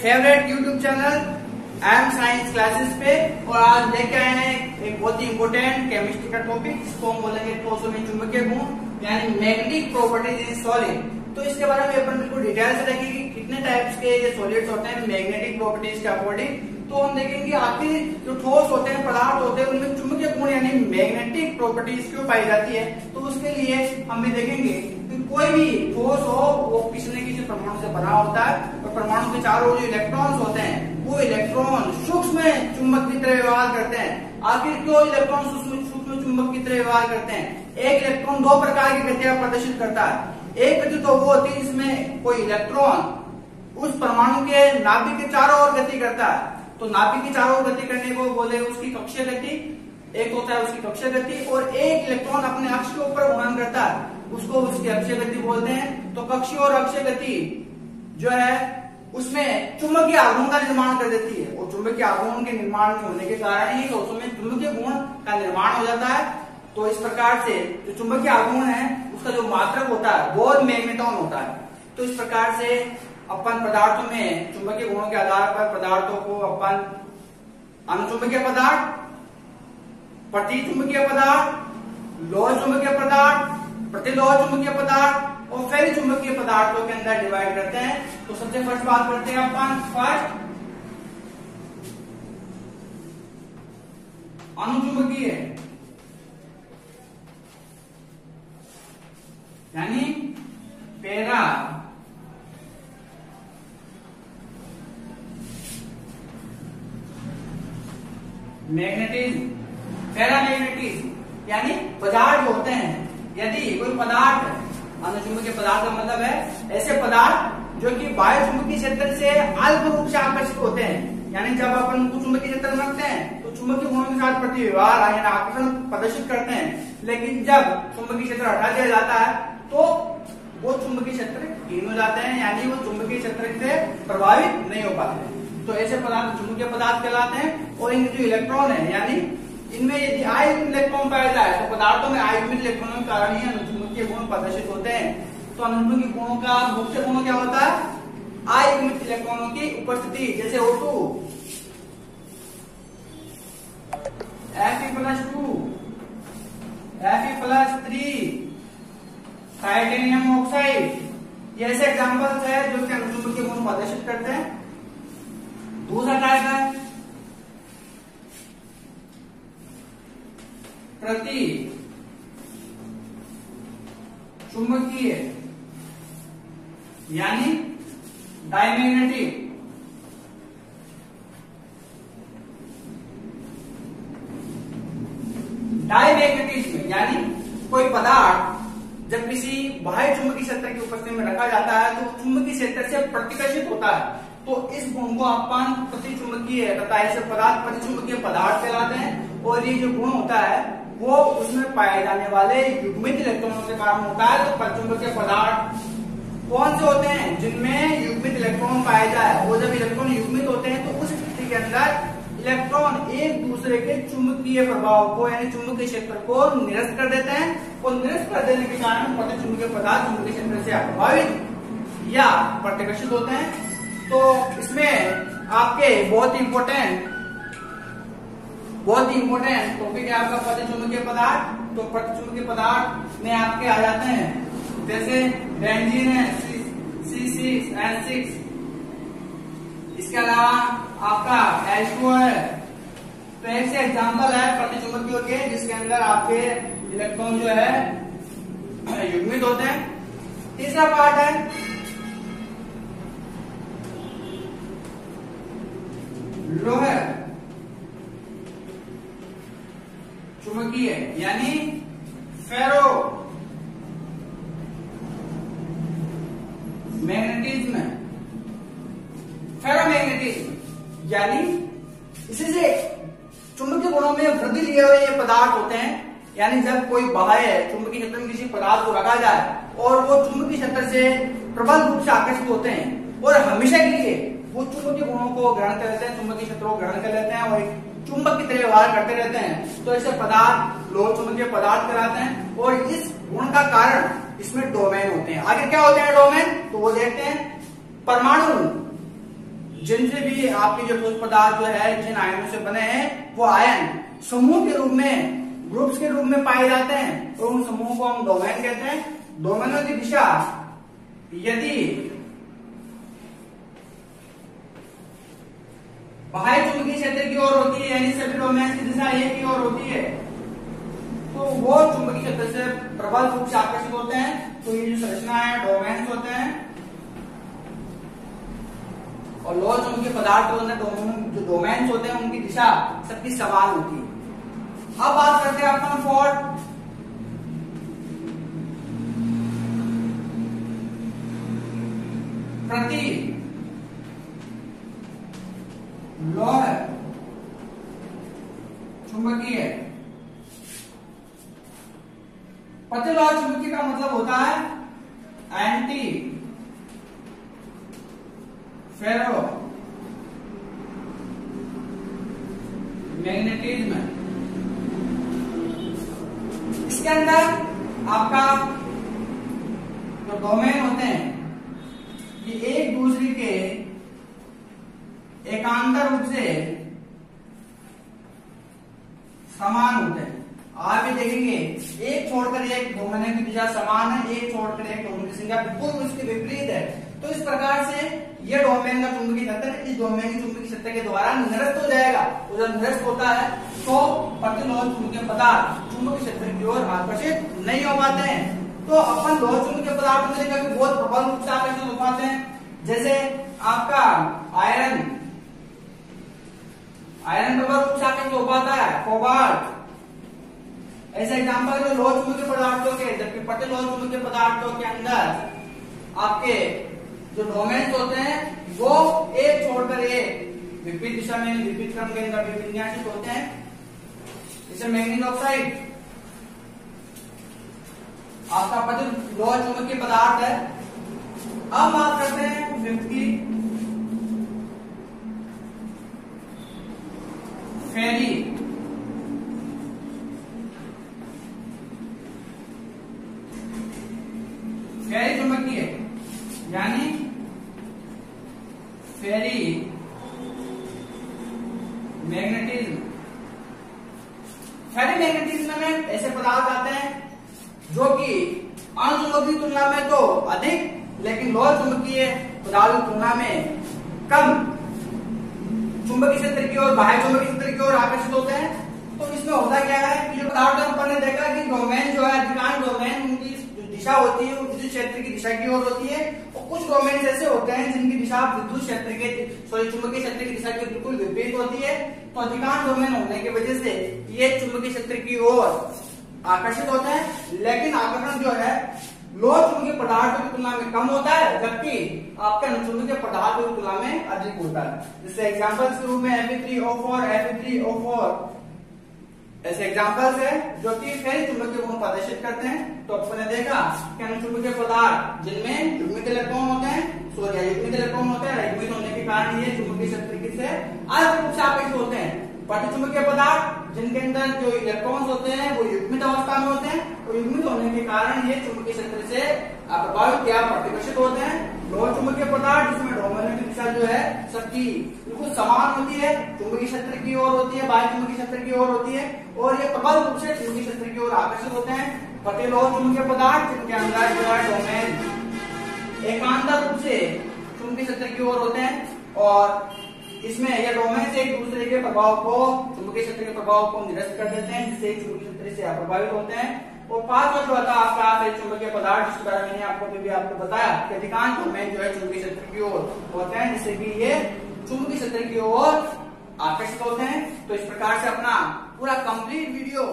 Favourite YouTube channel M science classes पे। और आज लेके आए हैं एक बहुत ही इंपोर्टेंट केमिस्ट्री का टॉपिक, इसको हम बोलेंगे ठोसों में चुंबकीय गुण यानी मैग्नेटिक प्रॉपर्टीज इन सॉलिड। तो इसके बारे में अपन बिल्कुल डिटेल से देखेंगे कि कितने टाइप्स के ये सॉलिड्स होते हैं मैग्नेटिक प्रॉपर्टीज के अकॉर्डिंग। तो हम देखेंगे आखिर जो ठोस होते हैं, पदार्थ होते हैं, उनमें चुंबकीय गुण यानी मैग्नेटिक प्रॉपर्टीज क्यों पाई जाती है। तो उसके लिए हम देखेंगे कि कोई भी ठोस हो वो किसी न किसी परमाणु से बना होता है और परमाणु के चारों जो इलेक्ट्रॉन्स होते हैं वो इलेक्ट्रॉन सूक्ष्म चुंबक की तरह व्यवहार करते हैं। आखिर क्यों इलेक्ट्रॉन सूक्ष्म चुंबक की तरह व्यवहार करते हैं? एक इलेक्ट्रॉन दो प्रकार की गतियां प्रदर्शित करता है। एक गति तो वो होती है जिसमें कोई इलेक्ट्रॉन उस परमाणु के नाभिक के चारों ओर गति करता है। तो नाभिक की चारों ओर गति करने को बोले उसकी कक्षीय गति, एक होता है उसकी कक्षीय गति। और एक इलेक्ट्रॉन अपने अक्ष के ऊपर घूर्णन करता है, उसको उसकी अक्षीय गति बोलते हैं। तो कक्षीय और अक्षीय गति जो है उसमें चुंबकीय आघूर्ण का निर्माण कर देती है और चुंबकीय आघूर्ण के निर्माण होने के कारण ही ठोसों में चुंबकीय गुण का निर्माण हो जाता है। तो इस प्रकार से जो चुंबकीय आघूर्ण है उसका जो मात्रक होता है वो मैग्नेटॉन होता है। तो इस प्रकार से अपन पदार्थों में चुंबकीय गुणों के आधार पर पदार्थों को अपन अनुचुंबकीय पदार्थ, प्रतिचुंबकीय पदार्थ, लोह चुंबकीय पदार्थ, प्रतिलोह चुंबकीय पदार्थ और फेरी चुंबकीय पदार्थों के अंदर डिवाइड करते हैं। तो सबसे फर्स्ट बात करते हैं अपन फर्स्ट अनुचुंबकीय यानी पैरा मैग्नेटिज्म। पैरामैग्नेटिज्म यानी पदार्थ होते हैं, यदि कोई पदार्थ, अनुचुंबकीय पदार्थ का मतलब है ऐसे पदार्थ जो कि बाह्य चुंबकीय क्षेत्र से अल्प रूप से आकर्षित होते हैं। यानी जब अपन उनको चुंबकीय क्षेत्र में रखते हैं तो चुंबकीय गुणों के साथ प्रति व्यवहार यानी आकर्षण प्रदर्शित करते हैं, लेकिन जब चुंबकीय क्षेत्र हटा दिया जाता है तो वो चुंबकीय क्षेत्र हीन हो जाते हैं, यानी वो चुंबकीय क्षेत्र से प्रभावित नहीं हो पाते। तो ऐसे पदार्थ चुंबकीय पदार्थ कहलाते हैं। और इनके जो इलेक्ट्रॉन है यानी इनमें यदि आयुग्मित इलेक्ट्रॉन पाया जाए तो पदार्थों में आयुग्मित इलेक्ट्रॉनों के कारण ही अनुचुंबकीय गुण प्रदर्शित होते हैं। तो अनुचुंबकीय गुणों का मुख्य गुण क्या होता है? आयुग्मित इलेक्ट्रॉनों की उपस्थिति, जैसे O2 Fe+2 Fe+3 titanium oxide, ये ऐसे एग्जांपल्स है जो कि अनुचुंबकीय गुण प्रदर्शित करते हैं। दूसरा टाइप है प्रति चुंबकीय यानी डायमैग्नेटिक। डायमैग्नेटिज्म यानी कोई पदार्थ जब किसी बाह्य चुंबकीय क्षेत्र की उपस्थिति में रखा जाता है तो चुंबकीय क्षेत्र से प्रतिकर्षित होता है। तो इस गुण को अपन प्रतिचुंबकीय तथा ऐसे पदार्थ प्रतिचुंबकीय पदार्थ कहलाते हैं। और ये जो गुण होता है वो उसमें पाए जाने वाले युग्मित इलेक्ट्रॉनों के कारण होता है। तो प्रतिचुंबकीय पदार्थ कौन से होते हैं? जिनमें युग्मित इलेक्ट्रॉन पाए जाए। वो जब इलेक्ट्रॉन युग्मित होते हैं तो उस स्थिति के अंदर इलेक्ट्रॉन एक दूसरे के चुंबकीय प्रभाव को यानी चुंबकीय क्षेत्र को निरस्त कर देते हैं। और निरस्त कर देने के कारण प्रतिचुंबकीय पदार्थ चुंबकीय क्षेत्र से प्रभावित या प्रतिकर्षित होते हैं। तो इसमें आपके बहुत ही इंपॉर्टेंट टॉपिक है आपका प्रतिचुंबकीय पदार्थ। तो प्रतिचुंबकीय पदार्थ में आपके आ जाते हैं जैसे बेंजीन है C6H6, इसके अलावा आपका H2 है। तो ऐसे एग्जांपल है प्रतिचुंबकीयों के जिसके अंदर आपके इलेक्ट्रॉन जो है युग्मित होते हैं। तीसरा पार्ट है लोह चुंबकीय यानी फेरो मैग्नेटिज्म। फेरोमैग्नेटिज्म यानी इसी से चुंबकीय गुणों में वृद्धि लिए हुए ये पदार्थ होते हैं। यानी जब कोई बाह्य चुंबकीय क्षेत्र में किसी पदार्थ को रखा जाए और वो चुंबकीय क्षेत्र से प्रबल रूप से आकर्षित होते हैं और हमेशा के लिए वो चुंबकीय गुणों को ग्रहण कर लेते हैं, चुंबकीय क्षेत्रों को ग्रहण कर लेते हैं और चुंबक की तरह व्यवहार करते रहते हैं। तो ऐसे पदार्थ लोह चुंबकीय पदार्थ कहलाते हैं। और इस गुण का कारण इसमें डोमेन होते हैं। आगे क्या होते हैं डोमेन? तो वो देखते हैं परमाणु जिनसे भी आपके जो ठोस पदार्थ जो है जिन आयनों से बने हैं वो आयन समूह के रूप में, ग्रुप्स के रूप में पाए जाते हैं, तो उन समूहों को हम डोमेन कहते हैं। डोमेनों की दिशा यदि बाह्य चुंबकीय क्षेत्र की ओर होती है, यानी सभी डोमेन की दिशा एक की ओर होती है, तो वो चुंबकीय क्षेत्र से प्रबल रूप से आकर्षित होते हैं। तो ये जो संरचना है डोमेन्स होते हैं, और लोह चुंबकीय पदार्थ जो डोमेन्स होते हैं उनकी दिशा सबकी समान होती है। अब बात करते हैं अपन फॉर प्रति लोह चुंबकीय। प्रतिलोह चुंबकीय का मतलब होता है एंटी फेरो मैग्नेटिज्म। इसके अंदर आपका जो डोमेन होते हैं ये एक दूसरे के एकांतर रूप से समान होते हैं। आप ये देखेंगे एक छोड़कर एक डोमेन की दिशा समान है, एक छोड़कर एक डोमेन की संख्या बिल्कुल उसके विपरीत है। तो इस प्रकार से ये डोमेन का चुंबकीय क्षेत्र इस डोमेन के चुंबकीय क्षेत्र के द्वारा निरस्त हो जाएगा। तो जब निरस्त होता है तो प्रतिलोह चुंबकीय पदार्थ चुंबकीय क्षेत्र की ओर आकर्षित नहीं हो पाते हैं। तो अपन लोह चुंबकीय पदार्थ में बहुत प्रबल रूप से आकर्षित हो पाते हैं। जैसे आपका आयरन प्रबल रूप से आकर्षित हो पाता है, कोबाल्ट। ऐसा एग्जाम्पल जो लोह चुंबकीय पदार्थों के, जबकि प्रतिलोह चुंबकीय पदार्थों के अंदर आपके जो डोमेन्स होते हैं वो एक छोड़कर एक विपरीत दिशा में, विपरीत क्रम के अंदर विन्यासित होते हैं। जैसे मैग्नीज ऑक्साइड आपका प्रतिलोह चुंबकीय पदार्थ है। अब बात करते हैं व्यक्ति फेरी। फेरी चुंबकीय यानी फेरी मैग्नेटिज्म। फेरी मैग्नेटिज्म में ऐसे पदार्थ आते हैं जो कि अणुचुंबक की तुलना में तो अधिक, लेकिन लोह चुंबकीय पदार्थों की तुलना में कम चुंबकीय क्षेत्र की ओर, बाह्य चुंबकीय क्षेत्र की ओर आकर्षित होते हैं। तो इसमें होता क्या है कि जो पदार्थ अपन ने देखा कि डोमेन जो है, अधिकांश डोमेन उनकी दिशा होती है वो विद्युत क्षेत्र की दिशा की ओर होती है, और कुछ डोमेन ऐसे होते हैं जिनकी दिशा विद्युत क्षेत्र के चुंबकीय क्षेत्र की दिशा के बिल्कुल विपरीत होती है। तो अधिकांश डोमेन होने की वजह से ये चुंबकीय क्षेत्र की ओर आकर्षित होते हैं, लेकिन आकर्षण जो है लोह चुंबकीय पदार्थों की तुलना में कम होता है, जबकि आपके अनुचुंबकीय पदार्थों की तुलना में अधिक होता है। जैसे एग्जांपल्स के रूप में Fe3O4, Fe3O4 ऐसे एग्जांपल्स है जो कि फेरी चुंबकीय गुण प्रदर्शित करते हैं। तो अपन ने देखा कि अनुचुंबकीय पदार्थ जिनमें युग्मित इलेक्ट्रॉन होते हैं, युग्मित इलेक्ट्रॉन होते हैं, युग्मित होने के कारण ये चुंबकीय क्षेत्र से अलग रूप से आकर्षित होते हैं। प्रतिचुंबकीय पदार्थ जिनके अंदर जो इलेक्ट्रॉन्स होते हैं वो युग्मित अवस्था में होते हैं, और युग्मित होने के कारण ये चुंबकीय क्षेत्र से प्रभावित या प्रतिकर्षित होते हैं। लोह चुंबकीय पदार्थ जिसमें डोमेन की दिशा जो है सबकी बिल्कुल समान होती है, चुंबकीय क्षेत्र की ओर होती है, बाह्य चुंबकीय क्षेत्र की ओर होती है, और ये प्रबल रूप से चुंबकीय क्षेत्र की ओर आकर्षित होते हैं। प्रतिलोह चुंबकीय पदार्थ जिनके अंदर जो है डोमेन एकांतर रूप से चुंबकीय क्षेत्र की ओर होते हैं, और इसमें ये डोमेन से एक दूसरे के प्रभाव को, चुंबकीय क्षेत्र के प्रभाव को निरस्त कर देते हैं, जिससे चुंबकीय क्षेत्र से अप्रभावित होते हैं। और पांचवा जो था आपका चुंबकीय पदार्थ, जिसके बारे में मैंने आपको बताया कि अधिकांश डोमेन जो है चुंबकीय क्षेत्र की ओर होते हैं, जिससे कि ये चुंबकीय क्षेत्र की ओर आकर्षित होते हैं। तो इस प्रकार से अपना पूरा कंप्लीट वीडियो